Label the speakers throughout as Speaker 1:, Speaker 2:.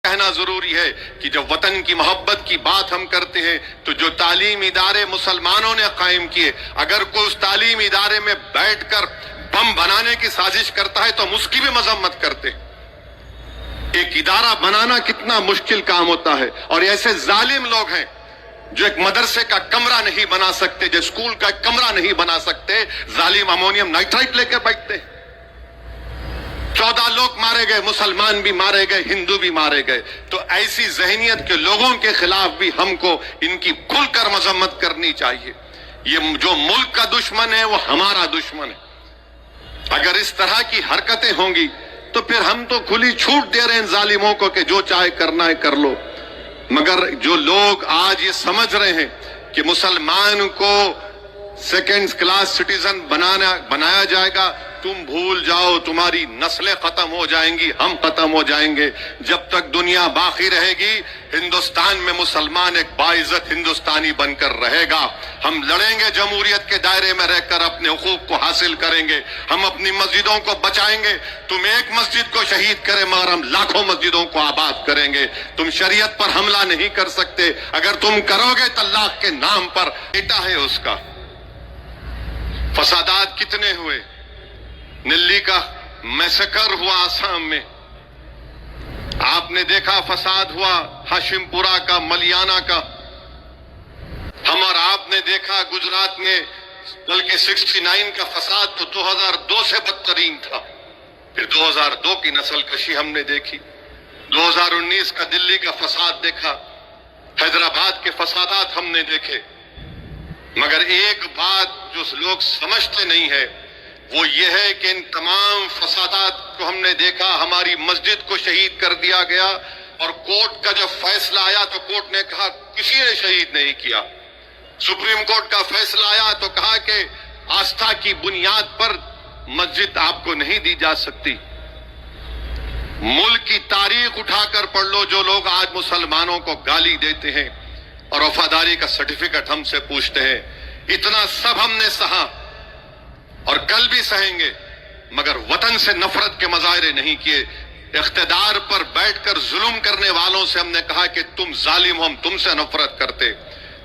Speaker 1: کہنا ضروری ہے کہ جب وطن کی محبت کی بات ہم کرتے ہیں تو جو تعلیمی ادارے مسلمانوں نے قائم کیے، اگر کوئی اس تعلیمی ادارے میں بیٹھ کر بم بنانے کی سازش کرتا ہے تو ہم اس کی بھی مذمت کرتے ہیں۔ ایک ادارہ بنانا کتنا مشکل کام ہوتا ہے، اور ایسے ظالم لوگ ہیں جو ایک مدرسے کا کمرہ نہیں بنا سکتے، جو اسکول کا کمرہ نہیں بنا سکتے، ظالم امونیم نائٹرائٹ لے کے بیٹھتے ہیں۔ 14 لوگ مارے گئے، مسلمان بھی مارے گئے، ہندو بھی مارے گئے۔ تو ایسی ذہنیت کے لوگوں کے خلاف بھی ہم کو ان کی کھل کر مذمت کرنی چاہیے۔ یہ جو ملک کا دشمن ہے وہ ہمارا دشمن ہے۔ اگر اس طرح کی حرکتیں ہوں گی تو پھر ہم تو کھلی چھوٹ دے رہے ہیں ان ظالموں کو کہ جو چاہے کرنا ہے کر لو۔ مگر جو لوگ آج یہ سمجھ رہے ہیں کہ مسلمان کو سیکنڈ کلاس سٹیزن بنایا جائے گا، تم بھول جاؤ، تمہاری نسلیں ختم ہو جائیں گی، ہم ختم ہو جائیں گے۔ جب تک دنیا باقی رہے گی ہندوستان میں مسلمان ایک باعزت ہندوستانی بن کر رہے گا۔ ہم لڑیں گے، جمہوریت کے دائرے میں رہ کر اپنے حقوق کو حاصل کریں گے، ہم اپنی مسجدوں کو بچائیں گے۔ تم ایک مسجد کو شہید کرے مگر ہم لاکھوں مسجدوں کو آباد کریں گے۔ تم شریعت پر حملہ نہیں کر سکتے، اگر تم کرو گے تو اللہ کے نام پر بیٹا ہے اس کا۔ فسادات کتنے ہوئے، نلی کا میسکر ہوا آسام میں، آپ نے دیکھا فساد ہوا ہاشم پورہ کا، ملیانہ کا، ہم اور آپ نے دیکھا گجرات میں بلکہ 69 کا فساد تو 2002 سے بدترین تھا۔ پھر 2002 کی نسل کشی ہم نے دیکھی، 2019 کا دلی کا فساد دیکھا، حیدرآباد کے فسادات ہم نے دیکھے۔ مگر ایک بات جو لوگ سمجھتے نہیں ہے وہ یہ ہے کہ ان تمام فسادات کو ہم نے دیکھا، ہماری مسجد کو شہید کر دیا گیا، اور کورٹ کا جب فیصلہ آیا تو کورٹ نے کہا کسی نے شہید نہیں کیا۔ سپریم کورٹ کا فیصلہ آیا تو کہا کہ آستھا کی بنیاد پر مسجد آپ کو نہیں دی جا سکتی۔ ملک کی تاریخ اٹھا کر پڑھ لو، جو لوگ آج مسلمانوں کو گالی دیتے ہیں اور وفاداری کا سرٹیفکیٹ ہم سے پوچھتے ہیں، اتنا سب ہم نے سہا اور کل بھی سہیں گے، مگر وطن سے نفرت کے مظاہرے نہیں کیے۔ اقتدار پر بیٹھ کر ظلم کرنے والوں سے ہم نے کہا کہ تم ظالم ہو، ہم تم سے نفرت کرتے۔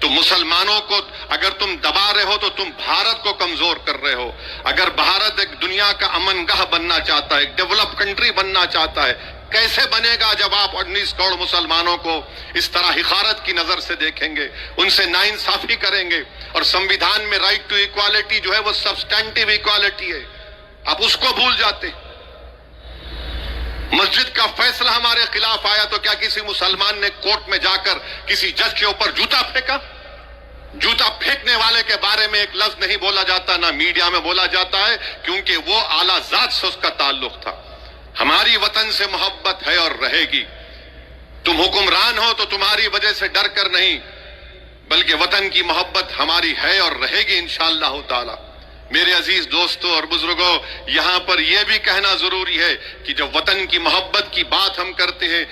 Speaker 1: تو مسلمانوں کو اگر تم دبا رہے ہو تو تم بھارت کو کمزور کر رہے ہو۔ اگر بھارت ایک دنیا کا امن گاہ بننا چاہتا ہے، ایک ڈیولپ کنٹری بننا چاہتا ہے، کیسے بنے گا جب آپ 19 کروڑ مسلمانوں کو اس طرح حقارت کی نظر سے دیکھیں گے، ان سے ناانصافی کریں گے؟ اور سمویدھان میں رائٹ ٹو ایکوالٹی جو ہے وہ سبسٹینٹیو ایکوالٹی ہے، آپ اس کو بھول جاتے ہیں۔ مسجد کا فیصلہ ہمارے خلاف آیا تو کیا کسی مسلمان نے کورٹ میں جا کر کسی جج کے اوپر جوتا پھینکا؟ جوتا پھینکنے والے کے بارے میں ایک لفظ نہیں بولا جاتا، نہ میڈیا میں بولا جاتا ہے، کیونکہ وہ اعلیٰ ذات سے اس کا تعلق تھا۔ ہماری وطن سے محبت ہے اور رہے گی۔ تم حکمران ہو تو تمہاری وجہ سے ڈر کر نہیں، بلکہ وطن کی محبت ہماری ہے اور رہے گی انشاءاللہ تعالی۔ میرے عزیز دوستوں اور بزرگوں، یہاں پر یہ بھی کہنا ضروری ہے کہ جب وطن کی محبت کی بات ہم کرتے ہیں